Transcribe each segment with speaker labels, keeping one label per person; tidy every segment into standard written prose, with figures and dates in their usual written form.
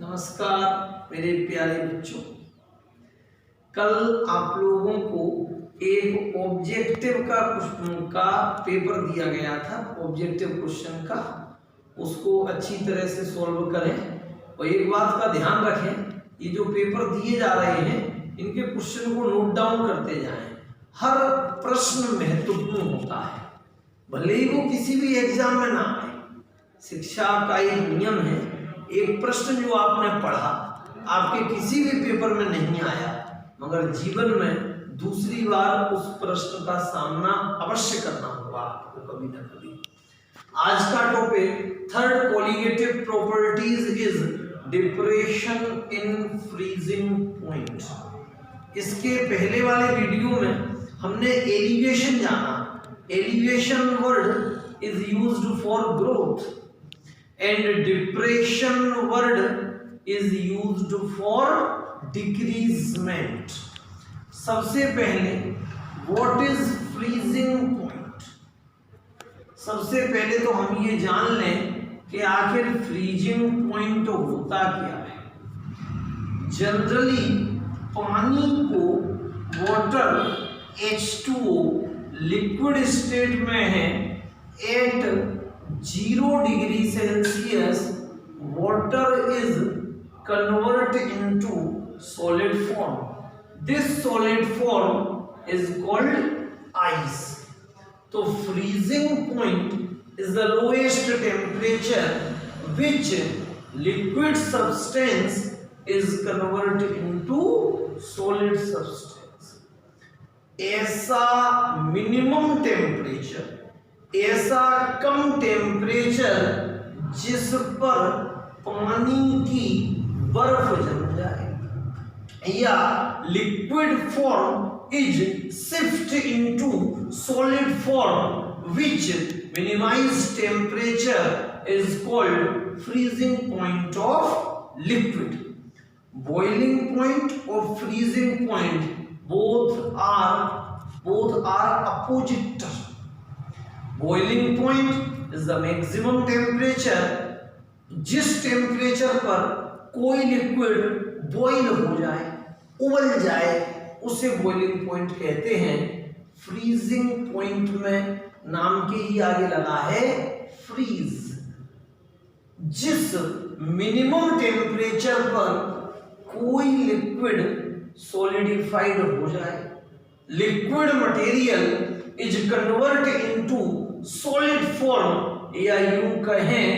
Speaker 1: नमस्कार मेरे प्यारे बच्चों। कल आप लोगों को एक ऑब्जेक्टिव का पेपर दिया गया था, ऑब्जेक्टिव क्वेश्चन का। उसको अच्छी तरह से सॉल्व करें और एक बात का ध्यान रखें, ये जो पेपर दिए जा रहे हैं इनके क्वेश्चन को नोट डाउन करते जाएं। हर प्रश्न महत्वपूर्ण होता है, भले ही वो किसी भी एग्जाम में ना आए। शिक्षा का एक नियम है, एक प्रश्न जो आपने पढ़ा आपके किसी भी पेपर में नहीं आया, मगर जीवन में दूसरी बार उस प्रश्न का सामना अवश्य करना होगा आपको कभी ना कभी। आज का topic third colligative properties is depression in freezing point. इसके पहले वाले वीडियो में हमने एलिवेशन जाना। Elevation word is used for growth and depression word is used for decreasement. सबसे पहले what is freezing point? सबसे पहले तो हम ये जान लें कि आखिर freezing point होता क्या है। जनरली पानी को water H2O लिक्विड स्टेट में है eight 0 degree Celsius, water is converted into solid form. This solid form is called ice. So freezing point is the lowest temperature which liquid substance is converted into solid substance. ऐसा minimum temperature, ऐसा कम temperature जिस पर पानी की बर्फ जम जाए या liquid form is shift into solid form which minimize temperature is called freezing point of liquid. Boiling point और freezing point both are opposite. Boiling point is the maximum temperature, जिस टेम्परेचर पर कोई लिक्विड बॉइल हो जाए, उबल जाए, उसे boiling point कहते हैं। फ्रीजिंग पॉइंट में नाम के ही आगे लगा है फ्रीज। जिस मिनिमम टेम्परेचर पर कोई लिक्विड सॉलिडिफाइड हो जाए, liquid material is convert into solid form, या यूं कहें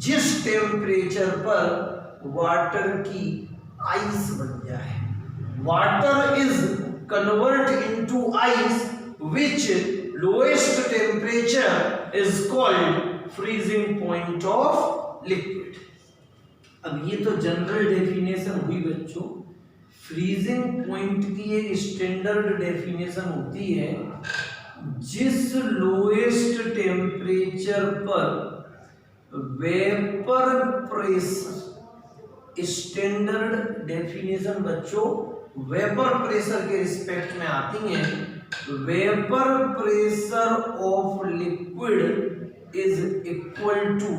Speaker 1: जिस टेम्परेचर पर वाटर की आइस बन जाए। Water is convert into ice which lowest temperature is called freezing point of liquid. अब ये तो जनरल डेफिनेशन हुई बच्चों। फ्रीजिंग पॉइंट की एक स्टैंडर्ड डेफिनेशन होती है, जिस लोएस्ट टेम्परेचर पर वेपर प्रेशर, स्टैंडर्ड डेफिनेशन बच्चों वेपर प्रेशर के रिस्पेक्ट में आती है। Vapour pressure of liquid is equal to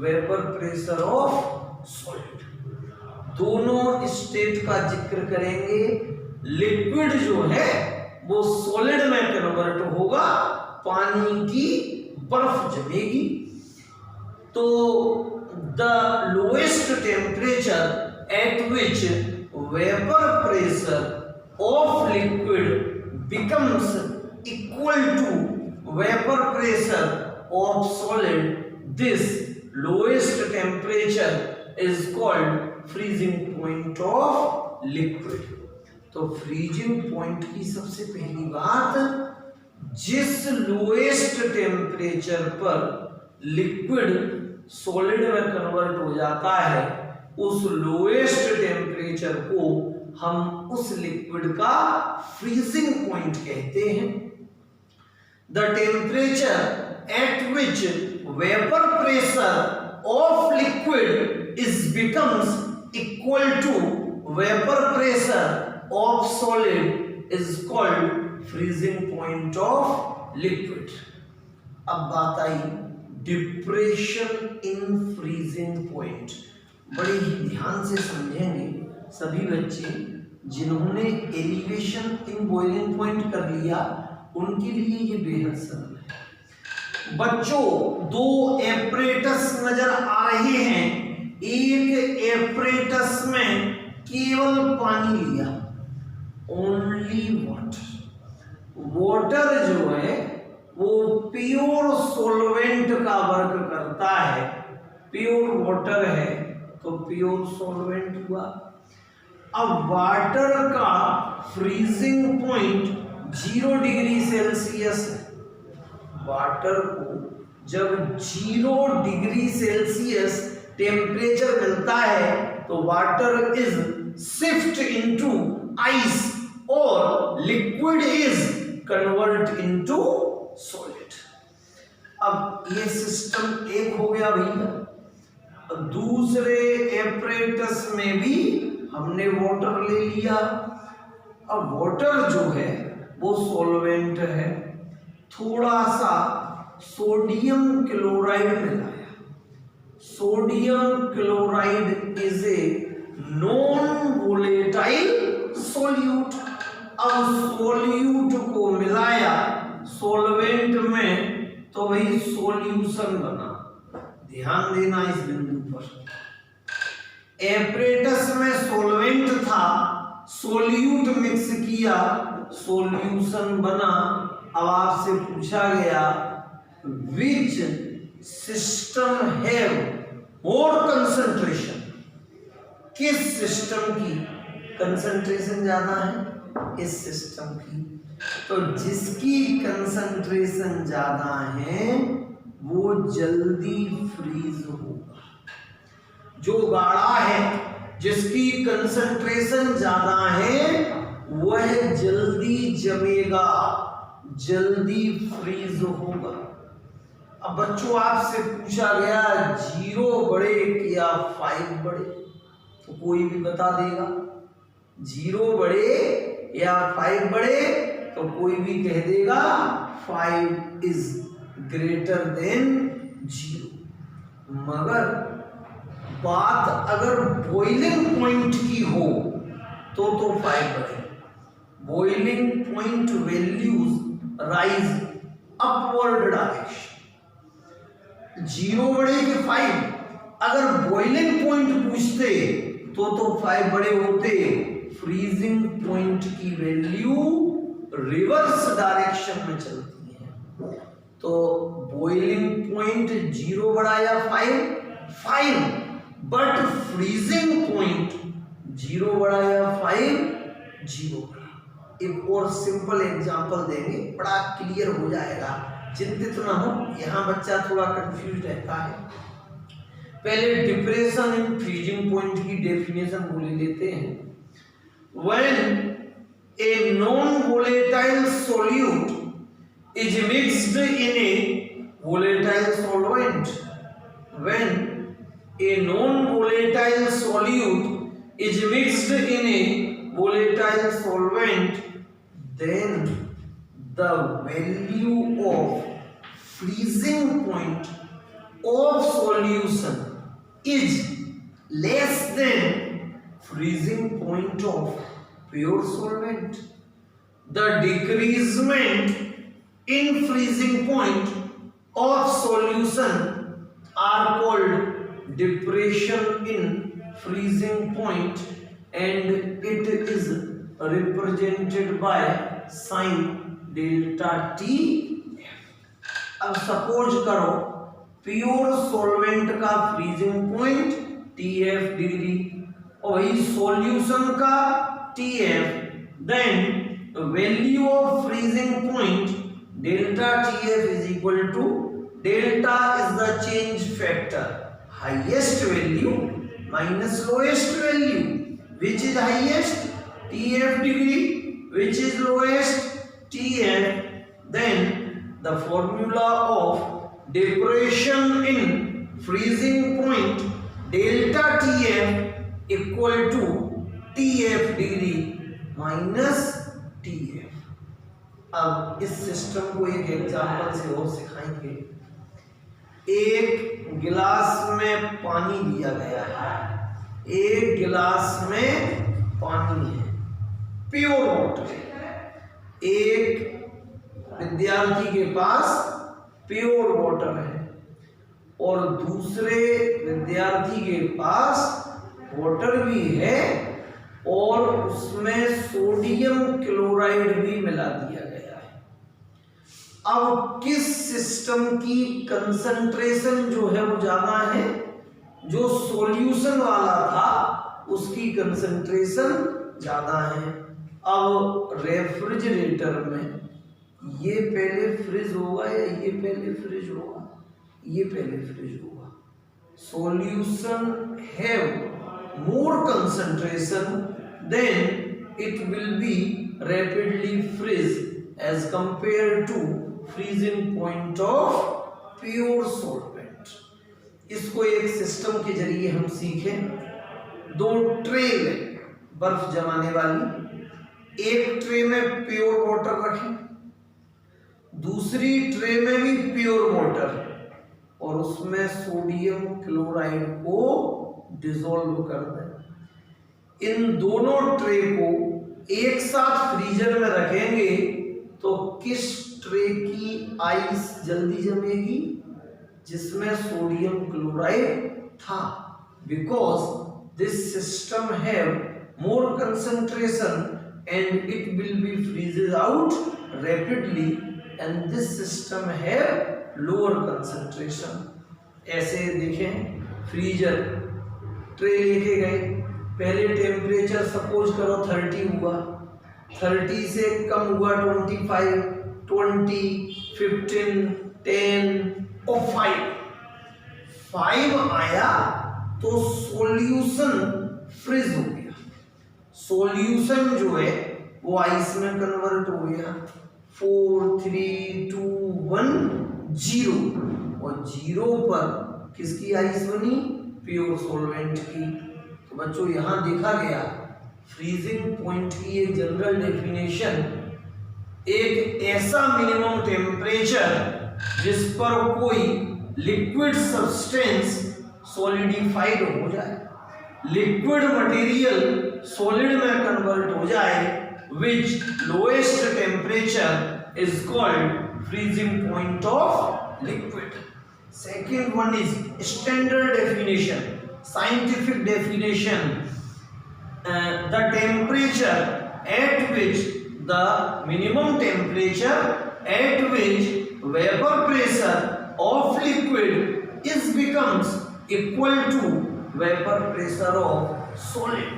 Speaker 1: vapour pressure of solid. दोनों स्टेट का जिक्र करेंगे। लिक्विड जो है वो सॉलिड में कन्वर्ट होगा, पानी की बर्फ जमेगी। तो the lowest temperature at which vapour pressure of liquid becomes equal to vapour pressure of solid, this lowest temperature is called freezing point of liquid. तो फ्रीजिंग पॉइंट की सबसे पहली बात, जिस लोएस्ट टेम्परेचर पर लिक्विड सॉलिड में convert हो जाता है, उस लोएस्ट टेम्परेचर को हम उस लिक्विड का फ्रीजिंग पॉइंट कहते हैं। The temperature at which vapour pressure of liquid is becomes equal to vapour pressure of solid is called freezing point of liquid. अब बात आई डिप्रेशन इन फ्रीजिंग पॉइंट। बड़े ही ध्यान से समझेंगे सभी बच्चे। जिन्होंने एलिवेशन इन बॉइलिंग पॉइंट कर लिया उनके लिए ये बेहद सरल है। बच्चों, दो एपरेटस नजर आ रहे हैं। एक एपरेटस में केवल पानी लिया, ओनली वाटर। वाटर जो है वो प्योर सॉल्वेंट का वर्क करता है। प्योर वाटर है तो प्योर सॉल्वेंट हुआ। अब वाटर का फ्रीजिंग पॉइंट 0 डिग्री सेल्सियस है। वाटर को जब 0 डिग्री सेल्सियस टेम्परेचर मिलता है तो water is shift into ice और liquid is convert into solid. अब ये सिस्टम एक हो गया भैया। दूसरे एपरेटस में भी हमने वाटर ले लिया। अब वाटर जो है वो सॉल्वेंट है। थोड़ा सा सोडियम क्लोराइड मिलाया। Sodium chloride is a non volatile solute. अब सॉल्यूट को मिलाया सॉल्वेंट में तो वही सॉल्यूशन बना। ध्यान देना इस बिंदु पर। एपरेटस में सॉल्वेंट था, सॉल्यूट मिक्स किया, सॉल्यूशन बना। अब आपसे पूछा गया which system have more concentration. किस सिस्टम की कंसंट्रेशन ज्यादा है? इस सिस्टम की। तो जिसकी कंसंट्रेशन ज्यादा है वो जल्दी फ्रीज होगा। जो गाढ़ा है, जिसकी कंसंट्रेशन ज्यादा है, वह जल्दी जमेगा, जल्दी फ्रीज होगा। अब बच्चों आपसे पूछा गया 0 बड़े या 5 बड़े, तो कोई भी बता देगा। 0 बड़े या 5 बड़े तो कोई भी कह देगा 5 इज ग्रेटर देन 0। मगर बात अगर बॉइलिंग पॉइंट की हो तो 5 बड़े। Boiling point values rise upward direction. 0 बड़े के 5, अगर बॉइलिंग पॉइंट पूछते तो 5 बड़े होते। फ्रीजिंग पॉइंट की वैल्यू रिवर्स डायरेक्शन में चलती है। तो बॉइलिंग पॉइंट 0 बड़ा या 5, बट फ्रीजिंग पॉइंट 0 बड़ा या 5, 0 बड़ा। एक और सिंपल एग्जांपल देंगे, बड़ा क्लियर हो जाएगा, चिंतित ना हो। यहाँ बच्चा थोड़ा कंफ्यूज रहता है। पहले डिप्रेशन इन फ्रीजिंग पॉइंट की डेफिनेशन बोल लेते हैं। When a non-volatile solute is mixed in a volatile solvent, when a non-volatile solute is mixed in a volatile solvent, then the value of freezing point of solution is less than freezing point of pure solvent. The decreasement in freezing point of solution are called depression in freezing point, and it is represented by sin delta T। अब suppose करो pure solvent का freezing point TF degree और वही solution का TF, then the value of freezing point delta TF is equal to, delta is the change factor, highest value minus lowest value. Which is highest? TF degree. Which is lowest? TF. Then the formula of depression in freezing point delta TF equal to TF degree minus TF। अब इस system को एक example से और सिखाएंगे। एक गिलास में पानी दिया गया है, एक गिलास में पानी है, प्योर वाटर है। एक विद्यार्थी के पास प्योर वाटर है और दूसरे विद्यार्थी के पास वाटर भी है और उसमें सोडियम क्लोराइड भी मिला दिया गया है। अब किस सिस्टम की कंसंट्रेशन जो है वो ज्यादा है? जो सॉल्यूशन वाला था उसकी कंसंट्रेशन ज्यादा है। अब रेफ्रिजरेटर में ये पहले फ्रिज होगा या ये पहले फ्रिज होगा? ये पहले फ्रिज होगा। Solution have more concentration, then it will be rapidly freeze as compared to freezing point of pure solvent। इसको एक सिस्टम के जरिए हम सीखें। दो ट्रे में बर्फ जमाने वाली, एक ट्रे में प्योर वाटर रखें, दूसरी ट्रे में भी प्योर वाटर और उसमें सोडियम क्लोराइड को डिसॉल्व कर दें। इन दोनों ट्रे को एक साथ फ्रीजर में रखेंगे तो किस ट्रे की आइस जल्दी जमेगी? जिसमें सोडियम क्लोराइड था, because this system have more concentration and it will be फ्रीजेज out rapidly and this system have lower concentration. ऐसे देखें, फ्रीजर ट्रे लेके गए, पहले टेम्परेचर सपोज करो 30 हुआ, 30 से कम हुआ 25, 20, 15, 10 और 5 आया तो सॉल्यूशन फ्रीज हो गया। सॉल्यूशन जो है वो आइस में कन्वर्ट हो गया। 4, 3, 2, 1, 0 और 0 पर किसकी आइस बनी? प्योर सॉल्वेंट की। तो बच्चों यहां देखा गया फ्रीजिंग पॉइंट की एक जनरल डेफिनेशन, एक ऐसा मिनिमम टेम्परेचर जिस पर कोई लिक्विड सब्सटेंस सॉलिडिफाइड हो जाए, लिक्विड मटेरियल सॉलिड में कन्वर्ट हो जाए, which lowest temperature is called freezing point of liquid. Second one is standard definition, scientific definition. The temperature at which the minimum temperature at which vapor pressure of liquid is becomes equal to vapor pressure of solid.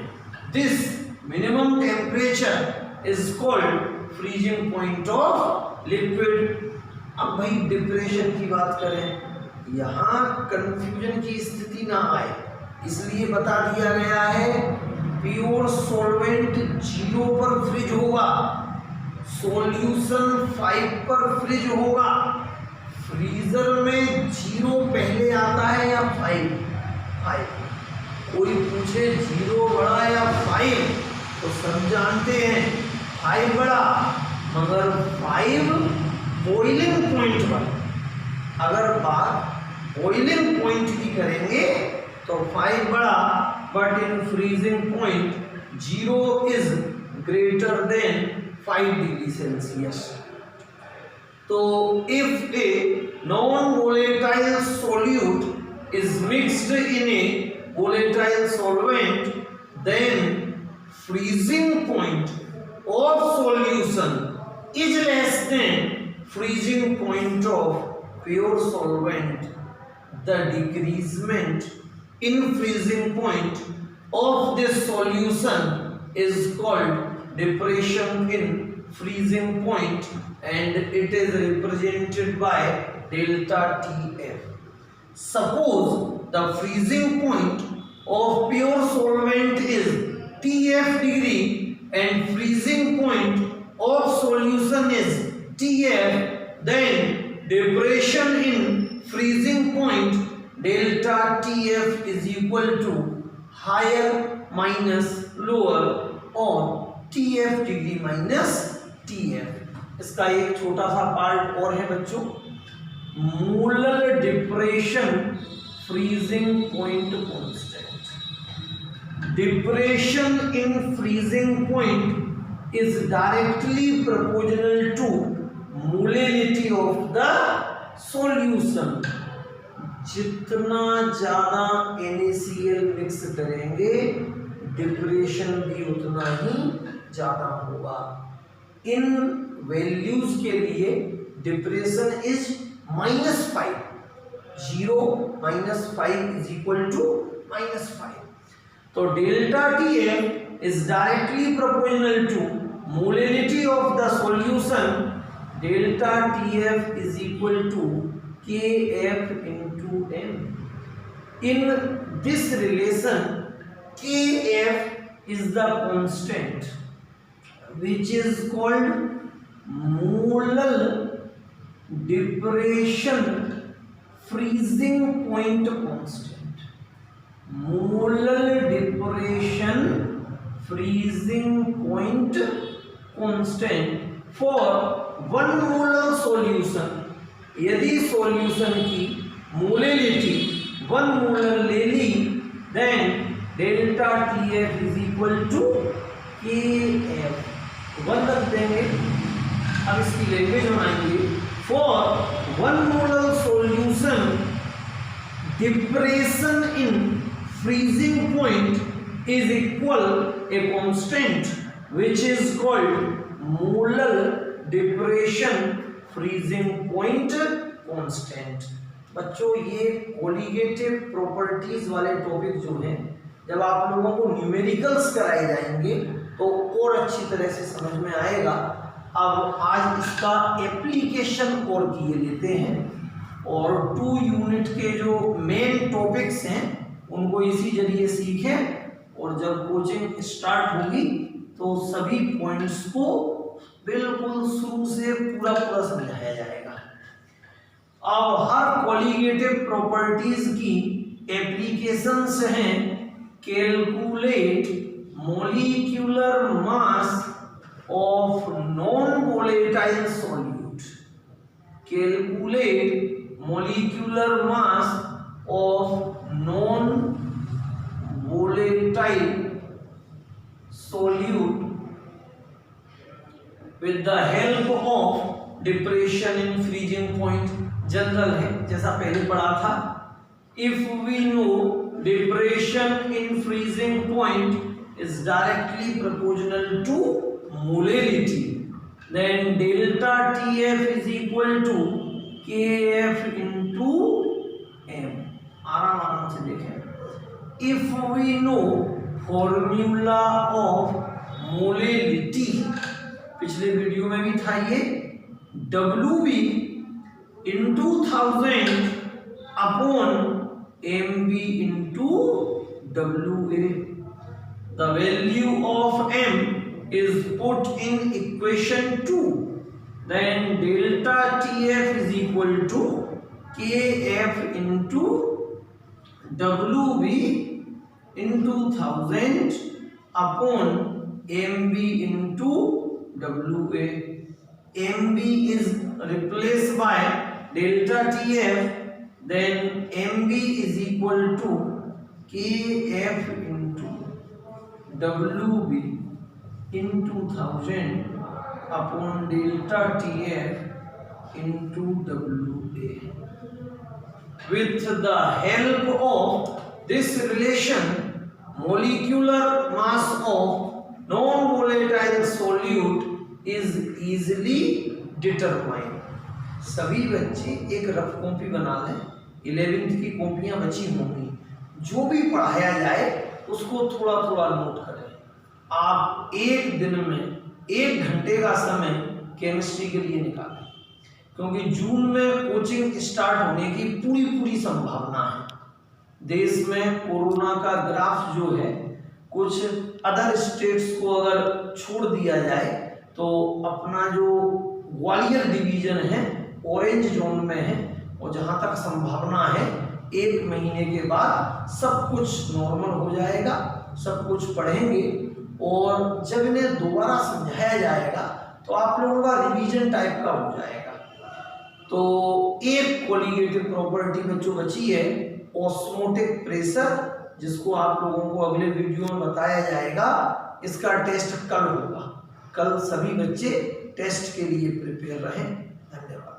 Speaker 1: This minimum temperature is called freezing point of liquid. अब भाई depression की बात करें, यहाँ confusion की स्थिति ना आए इसलिए बता दिया गया है प्योर सॉल्वेंट 0 पर फ्रीज होगा, सॉल्यूशन 5 पर फ्रीज होगा। फ्रीजर में 0 पहले आता है या 5? कोई पूछे 0 बड़ा या 5 तो सब जानते हैं 5 बड़ा, मगर 5 बॉइलिंग पॉइंट पर। अगर बात बॉइलिंग पॉइंट की करेंगे तो 5 बड़ा, but in freezing point 0 is greater than 5 degree Celsius. तो if a non volatile solute is mixed in a volatile solvent, then freezing point of solution is less than freezing point of pure solvent. The decreasement in freezing point of this solution is called depression in freezing point and it is represented by delta TF. Suppose the freezing point of pure solvent is TF degree and freezing point of solution is TF, then depression in freezing point delta TF is equal to higher minus lower or TF degree minus TF। इसका एक छोटा सा part और है बच्चों, molar depression freezing point constant. Depression in freezing point is directly proportional to molality of the solution. जितना ज्यादा NaCl mix करेंगे डिप्रेशन भी उतना ही ज्यादा होगा। इन वैल्यूज के लिए depression is -5, 0 - 5 is equal to -5। तो delta TF is directly proportional to molality of the solution. Delta TF is equal to KF into M. In this relation, KF is the constant which is called molar depression freezing point constant. Molar depression freezing point constant for 1 molar solution। यदि solution की molality 1 molar ले ली, then delta TF is equal to KF। 1 रख देंगे। अब इसकी language बनाएंगे। For 1 molar solution depression in freezing point is equal a constant which is called molar depression freezing point constant. बच्चों ये कोलिगेटिव प्रॉपर्टीज वाले टॉपिक जो हैं, जब आप लोगों को न्यूमेरिकल्स कराए जाएंगे तो और अच्छी तरह से समझ में आएगा। अब आज इसका एप्लीकेशन और किए लेते हैं और 2 यूनिट के जो मेन टॉपिक्स हैं उनको इसी जरिए सीखें और जब कोचिंग स्टार्ट होगी तो सभी पॉइंट्स को बिल्कुल शुरू से पूरा समझाया जाएगा। अब हर कोलिगेटिव प्रॉपर्टीज की एप्लीकेशंस हैं। Calculate molecular mass of non volatile solute. Calculate molecular mass of non volatile solute with the help of depression in freezing point। General है, जैसा पहले पढ़ा था। If we know depression in freezing point is directly proportional to molality, then delta TF is equal to KF into M। आराम से देखें। If we know formula of molality, पिछले video में भी था ये, WB into 1000 upon MB into WA। The value of M is put in equation 2, then delta TF is equal to KF into WB into 1000 upon MB into WA। MB is replaced by delta TF, then MB is equal to KF into WB into 1000 upon delta TF into WA। With the help of this relation, molecular mass of non-volatile solute is easily determined। सभी बच्चे एक rough copy बना लें। 11th की कॉपियां बची होंगी, जो भी पढ़ाया जाए उसको थोड़ा थोड़ा नोट करें। आप एक दिन में 1 घंटे का समय केमिस्ट्री के लिए निकालें, क्योंकि जून में कोचिंग स्टार्ट होने की पूरी संभावना है। देश में कोरोना का ग्राफ जो है, कुछ अदर स्टेट्स को अगर छोड़ दिया जाए तो अपना जो ग्वालियर डिवीजन है ऑरेंज जोन में है, और जहां तक संभावना है 1 महीने के बाद सब कुछ नॉर्मल हो जाएगा। सब कुछ पढ़ेंगे और जब इन्हें दोबारा समझाया जाएगा तो आप लोगों का रिवीजन टाइप का हो जाएगा। तो एक कोलिगेटिव प्रॉपर्टी बच्चों बची है, ऑस्मोटिक प्रेशर जिसको आप लोगों को अगले वीडियो में बताया जाएगा। इसका टेस्ट कल होगा। कल सभी बच्चे टेस्ट के लिए प्रिपेयर रहें। धन्यवाद।